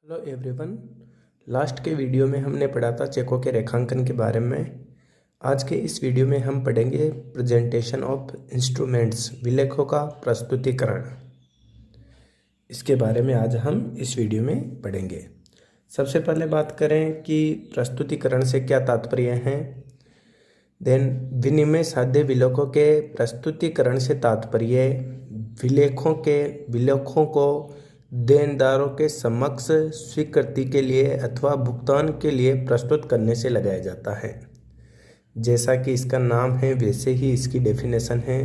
Hello everyone. Last के video में हमने पढ़ा था चेकों के रेखांकन के बारे में। आज के इस वीडियो में हम पढ़ेंगे प्रेजेंटेशन ऑफ इंस्ट्रूमेंट्स, विलेखों का प्रस्तुतिकरण। इसके बारे में आज हम इस वीडियो में पढ़ेंगे। सबसे पहले बात करें कि प्रस्तुतिकरण से क्या तात्पर्य है। देन विनिमय साध्य विलेखों के प्रस्तुतिकरण से तात्पर्य विलेखों को देनदारों के समक्ष स्वीकृति के लिए अथवा भुगतान के लिए प्रस्तुत करने से लगाया जाता है। जैसा कि इसका नाम है वैसे ही इसकी डेफिनेशन है।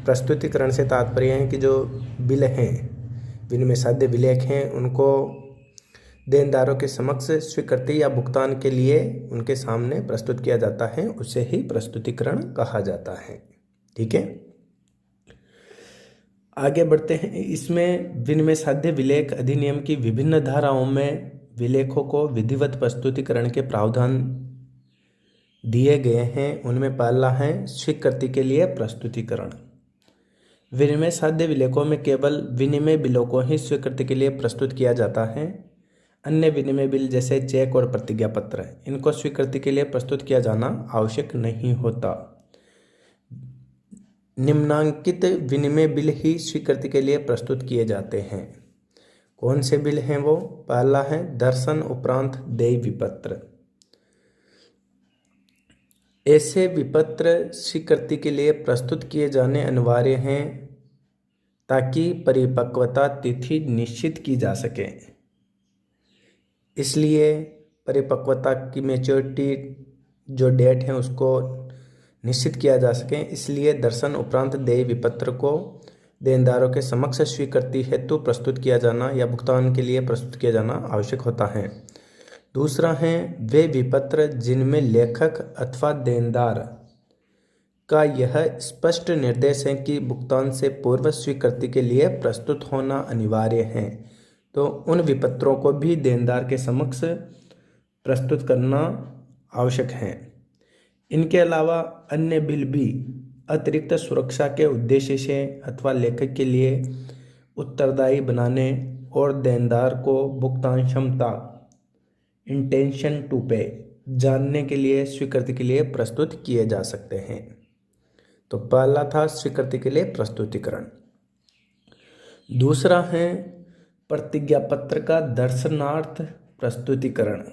प्रस्तुतिकरण से तात्पर्य है कि जो बिल हैं, विनिमय साध्य विलेख हैं, उनको देनदारों के समक्ष स्वीकृति या भुगतान के लिए उनके सामने प्रस्तुत किया जाता है, उसे ही प्रस्तुतिकरण कहा जाता है। ठीक है, आगे बढ़ते हैं। इसमें विनिमय साध्य विलेख अधिनियम की विभिन्न धाराओं में विलेखों को विधिवत प्रस्तुतिकरण के प्रावधान दिए गए हैं। उनमें पहला है स्वीकृति के लिए प्रस्तुतिकरण। विनिमय साध्य विलेखों में केवल विनिमय बिलों को ही स्वीकृति के लिए प्रस्तुत किया जाता है। अन्य विनिमय बिल जैसे चेक और प्रतिज्ञा पत्र, इनको स्वीकृति के लिए प्रस्तुत किया जाना आवश्यक नहीं होता। निम्नांकित विनिमय बिल ही स्वीकृति के लिए प्रस्तुत किए जाते हैं। कौन से बिल हैं वो? पहला है दर्शन उपरांत देय विपत्र। ऐसे विपत्र स्वीकृति के लिए प्रस्तुत किए जाने अनिवार्य हैं ताकि परिपक्वता तिथि निश्चित की जा सके। इसलिए परिपक्वता की मैच्योरिटी जो डेट है उसको निश्चित किया जा सके, इसलिए दर्शन उपरांत देय विपत्र को देनदारों के समक्ष स्वीकृति हेतु प्रस्तुत किया जाना या भुगतान के लिए प्रस्तुत किया जाना आवश्यक होता है। दूसरा है वे विपत्र जिनमें लेखक अथवा देनदार का यह स्पष्ट निर्देश है कि भुगतान से पूर्व स्वीकृति के लिए प्रस्तुत होना अनिवार्य है, तो उन विपत्रों को भी देनदार के समक्ष प्रस्तुत करना आवश्यक है। इनके अलावा अन्य बिल भी अतिरिक्त सुरक्षा के उद्देश्य से अथवा लेखक के लिए उत्तरदायी बनाने और देनदार को भुगतान क्षमता इंटेंशन टू पे जानने के लिए स्वीकृति के लिए प्रस्तुत किए जा सकते हैं। तो पहला था स्वीकृति के लिए प्रस्तुतिकरण। दूसरा है प्रतिज्ञा पत्र का दर्शनार्थ प्रस्तुतिकरण।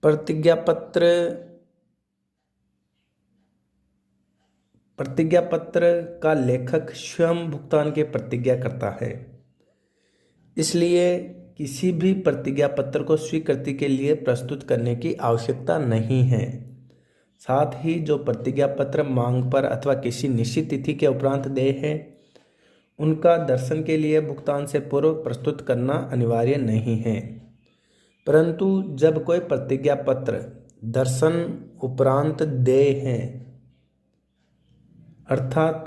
प्रतिज्ञा पत्र का लेखक स्वयं भुगतान की प्रतिज्ञा करता है, इसलिए किसी भी प्रतिज्ञा पत्र को स्वीकृति के लिए प्रस्तुत करने की आवश्यकता नहीं है। साथ ही जो प्रतिज्ञा पत्र मांग पर अथवा किसी निश्चित तिथि के उपरांत देय है, उनका दर्शन के लिए भुगतान से पूर्व प्रस्तुत करना अनिवार्य नहीं है। परंतु जब कोई प्रतिज्ञा पत्र दर्शन उपरांत देय है, अर्थात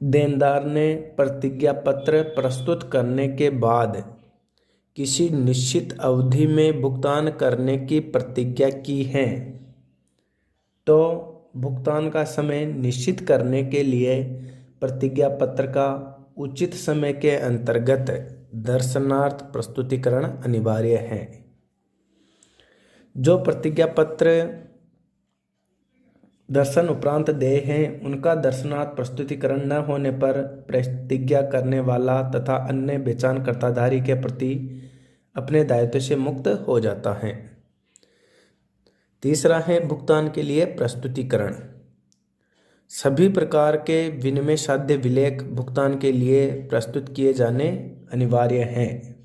देनदार ने प्रतिज्ञा पत्र प्रस्तुत करने के बाद किसी निश्चित अवधि में भुगतान करने की प्रतिज्ञा की है, तो भुगतान का समय निश्चित करने के लिए प्रतिज्ञा पत्र का उचित समय के अंतर्गत दर्शनार्थ प्रस्तुतिकरण अनिवार्य है। जो प्रतिज्ञा पत्र दर्शन उपरांत देय हैं, उनका दर्शनार्थ प्रस्तुतिकरण न होने पर प्रतिज्ञा करने वाला तथा अन्य बेचानकर्ताधारी के प्रति अपने दायित्व से मुक्त हो जाता है। तीसरा है भुगतान के लिए प्रस्तुतिकरण। सभी प्रकार के विनिमय साध्य विलेख भुगतान के लिए प्रस्तुत किए जाने अनिवार्य हैं।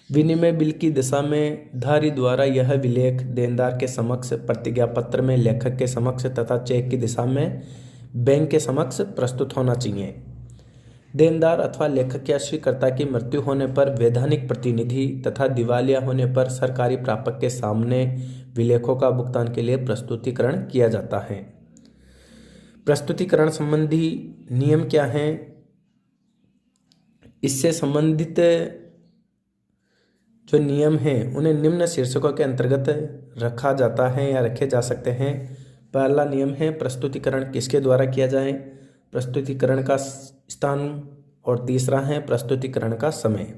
विनिमय बिल की दशा में धारी द्वारा यह विलेख देनदार के समक्ष, प्रतिज्ञा पत्र में लेखक के समक्ष तथा चेक की दिशा में बैंक के समक्ष प्रस्तुत होना चाहिए। देनदार अथवा लेखक या स्वीकर्ता की मृत्यु होने पर वैधानिक प्रतिनिधि तथा दिवालिया होने पर सरकारी प्रापक के सामने विलेखों का भुगतान के लिए प्रस्तुतिकरण किया जाता है। प्रस्तुतिकरण संबंधी नियम क्या हैं? इससे संबंधित जो नियम हैं उन्हें निम्न शीर्षकों के अंतर्गत रखा जाता है या रखे जा सकते हैं। पहला नियम है प्रस्तुतिकरण किसके द्वारा किया जाए। प्रस्तुतिकरण का स्थान और तीसरा है प्रस्तुतिकरण का समय।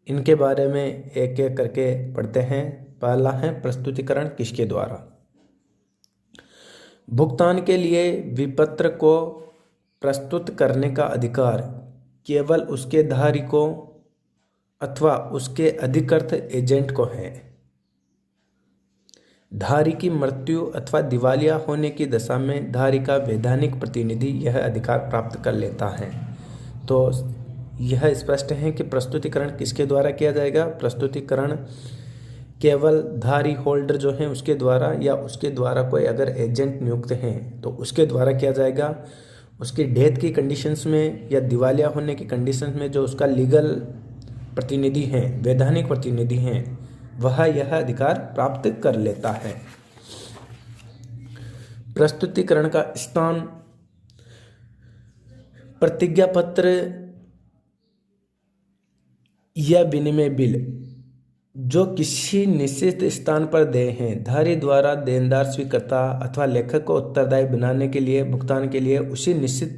इनके बारे में एक एक करके पढ़ते हैं। पहला है प्रस्तुतिकरण किसके द्वारा। भुगतान के लिए विपत्र को प्रस्तुत करने का अधिकार केवल उसके धारकों अथवा उसके अधिकृत एजेंट को है। धारी की मृत्यु अथवा दिवालिया होने की दशा में धारी का वैधानिक प्रतिनिधि यह अधिकार प्राप्त कर लेता है। तो यह स्पष्ट है कि प्रस्तुतिकरण किसके द्वारा किया जाएगा। प्रस्तुतिकरण केवल धारी होल्डर जो है उसके द्वारा, या उसके द्वारा कोई अगर एजेंट नियुक्त हैं तो उसके द्वारा किया जाएगा। उसकी डेथ की कंडीशंस में या दिवालिया होने की कंडीशंस में जो उसका लीगल प्रतिनिधि हैं, वैधानिक प्रतिनिधि हैं, वह यह अधिकार प्राप्त कर लेता है। प्रस्तुतिकरण का स्थान प्रतिज्ञा पत्र या विनिमय बिल जो किसी निश्चित स्थान पर देय हैं, धारी द्वारा देनदार स्वीकर्ता अथवा लेखक को उत्तरदायी बनाने के लिए भुगतान के लिए उसी निश्चित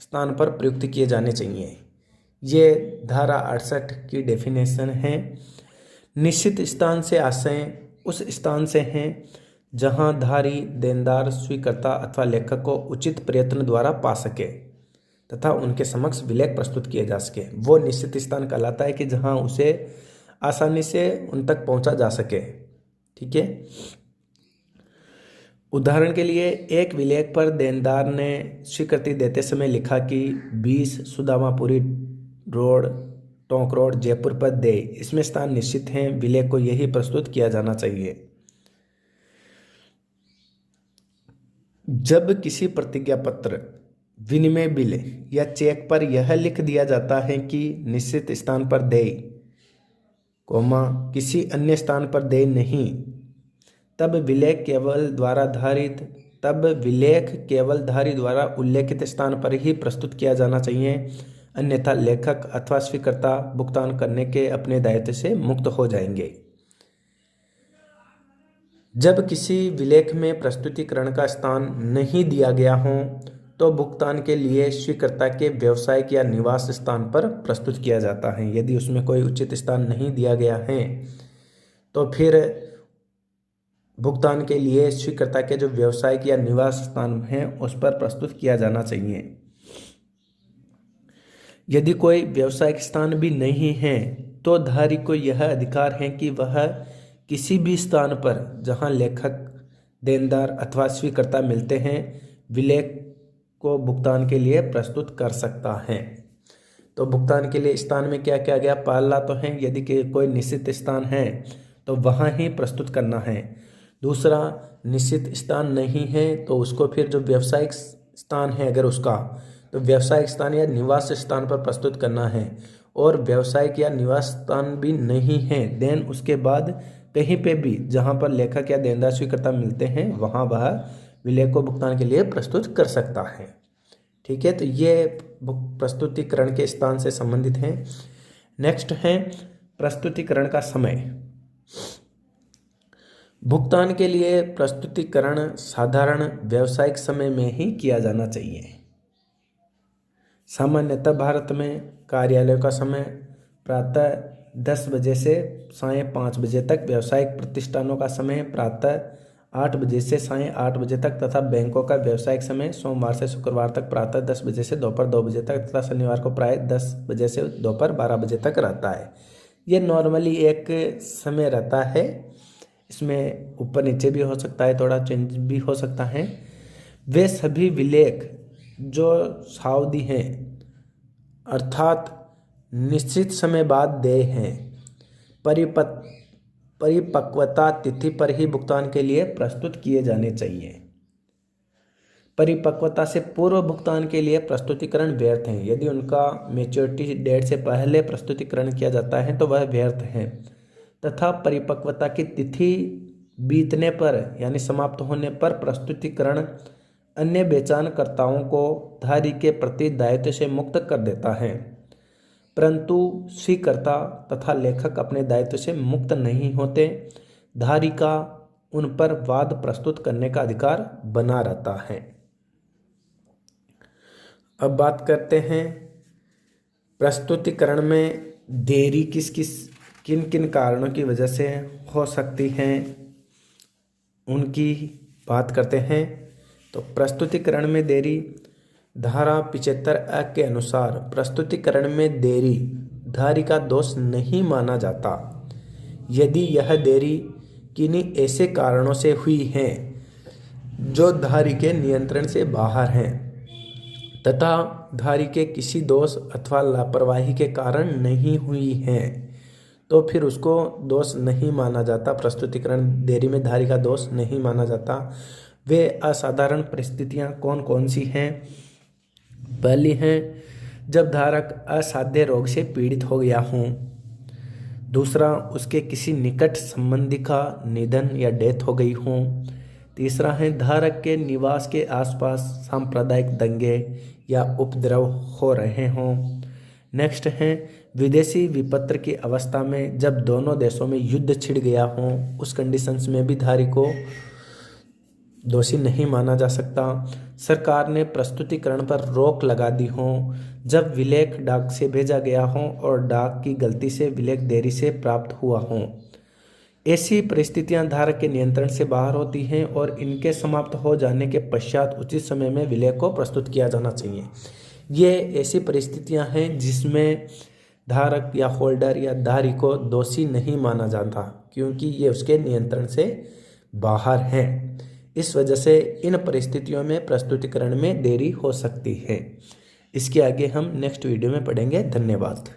स्थान पर प्रयुक्त किए जाने चाहिए। ये धारा 68 की डेफिनेशन है। निश्चित स्थान से आशय उस स्थान से हैं जहां धारी देनदार स्वीकर्ता अथवा लेखक को उचित प्रयत्न द्वारा पा सके तथा उनके समक्ष विलेख प्रस्तुत किए जा सके। वो निश्चित स्थान कहलाता है कि जहां उसे आसानी से उन तक पहुंचा जा सके। ठीक है। उदाहरण के लिए एक विलेख पर देनदार ने स्वीकृति देते समय लिखा कि 20 सुदामापुरी रोड, टोंक रोड, जयपुर पर दे। इसमें स्थान निश्चित हैं, विलेख को यही प्रस्तुत किया जाना चाहिए। जब किसी प्रतिज्ञा पत्र, विनिमय बिल या चेक पर यह लिख दिया जाता है कि निश्चित स्थान पर दे, किसी अन्य स्थान पर दे नहीं, तब विलेख केवल धारी द्वारा उल्लेखित स्थान पर ही प्रस्तुत किया जाना चाहिए, अन्यथा लेखक अथवा स्वीकर्ता भुगतान करने के अपने दायित्व से मुक्त हो जाएंगे। जब किसी विलेख में प्रस्तुतिकरण का स्थान नहीं दिया गया हो तो भुगतान के लिए स्वीकर्ता के व्यावसायिक या निवास स्थान पर प्रस्तुत किया जाता है। यदि उसमें कोई उचित स्थान नहीं दिया गया है तो फिर भुगतान के लिए स्वीकर्ता के जो व्यावसायिक या निवास स्थान हैं उस पर प्रस्तुत किया जाना चाहिए। यदि कोई व्यावसायिक स्थान भी नहीं है तो धारी को यह अधिकार है कि वह किसी भी स्थान पर जहां लेखक, देनदार अथवा स्वीकर्ता मिलते हैं विलेख को भुगतान के लिए प्रस्तुत कर सकता है। तो भुगतान के लिए स्थान में क्या किया गया। पहला तो है यदि कोई निश्चित स्थान है तो वहाँ ही प्रस्तुत करना है। दूसरा, निश्चित स्थान नहीं है तो उसको फिर जो व्यावसायिक स्थान है अगर उसका, तो व्यावसायिक स्थान या निवास स्थान पर प्रस्तुत करना है। और व्यावसायिक या निवास स्थान भी नहीं है देन उसके बाद कहीं पे भी जहाँ पर लेखक या देनदार स्वीकर्ता मिलते हैं वहाँ वह विलेख को भुगतान के लिए प्रस्तुत कर सकता है। ठीक है। तो ये प्रस्तुतिकरण के स्थान से संबंधित है। नेक्स्ट है प्रस्तुतिकरण का समय। भुगतान के लिए प्रस्तुतिकरण साधारण व्यावसायिक समय में ही किया जाना चाहिए। सामान्यतः भारत में कार्यालय का समय प्रातः 10 बजे से सायं 5 बजे तक, व्यावसायिक प्रतिष्ठानों का समय प्रातः 8 बजे से सायं 8 बजे तक तथा बैंकों का व्यावसायिक समय सोमवार से शुक्रवार तक प्रातः 10 बजे से दोपहर 2 बजे तक तथा शनिवार को प्राय 10 बजे से दोपहर 12 बजे तक रहता है। ये नॉर्मली एक समय रहता है। इसमें ऊपर नीचे भी हो सकता है, थोड़ा चेंज भी हो सकता है। वे सभी विलेख जो सावधि हैं अर्थात निश्चित समय बाद देय हैं परिपक्वता तिथि पर ही भुगतान के लिए प्रस्तुत किए जाने चाहिए। परिपक्वता से पूर्व भुगतान के लिए प्रस्तुतिकरण व्यर्थ हैं। यदि उनका मैच्योरिटी डेट से पहले प्रस्तुतिकरण किया जाता है तो वह व्यर्थ है तथा परिपक्वता की तिथि बीतने पर यानी समाप्त होने पर प्रस्तुतिकरण अन्य बेचानकर्ताओं को धारी के प्रति दायित्व से मुक्त कर देता है, परंतु स्वीकर्ता तथा लेखक अपने दायित्व से मुक्त नहीं होते। धारी का उन पर वाद प्रस्तुत करने का अधिकार बना रहता है। अब बात करते हैं प्रस्तुतिकरण में देरी किन किन कारणों की वजह से हो सकती हैं, उनकी बात करते हैं। तो प्रस्तुतिकरण में देरी, धारा 75A के अनुसार प्रस्तुतिकरण में देरी धारी का दोष नहीं माना जाता यदि यह देरी किन्हीं ऐसे कारणों से हुई है जो धारी के नियंत्रण से बाहर हैं तथा धारी के किसी दोष अथवा लापरवाही के कारण नहीं हुई हैं, तो फिर उसको दोष नहीं माना जाता। प्रस्तुतिकरण देरी में धारी का दोष नहीं माना जाता। वे असाधारण परिस्थितियां कौन कौन सी हैं? पहली है जब धारक असाध्य रोग से पीड़ित हो गया हो। दूसरा, उसके किसी निकट संबंधी का निधन या डेथ हो गई हो। तीसरा है धारक के निवास के आसपास सांप्रदायिक दंगे या उपद्रव हो रहे हों। नेक्स्ट है विदेशी विपत्र की अवस्था में जब दोनों देशों में युद्ध छिड़ गया हो, उस कंडीशंस में भी धारी को दोषी नहीं माना जा सकता। सरकार ने प्रस्तुतिकरण पर रोक लगा दी हो, जब विलेख डाक से भेजा गया हो और डाक की गलती से विलेख देरी से प्राप्त हुआ हो। ऐसी परिस्थितियां धारक के नियंत्रण से बाहर होती हैं और इनके समाप्त हो जाने के पश्चात उचित समय में विलेख को प्रस्तुत किया जाना चाहिए। ये ऐसी परिस्थितियां हैं जिसमें धारक या होल्डर या धारी को दोषी नहीं माना जाता क्योंकि ये उसके नियंत्रण से बाहर हैं। इस वजह से इन परिस्थितियों में प्रस्तुतिकरण में देरी हो सकती है। इसके आगे हम नेक्स्ट वीडियो में पढ़ेंगे। धन्यवाद।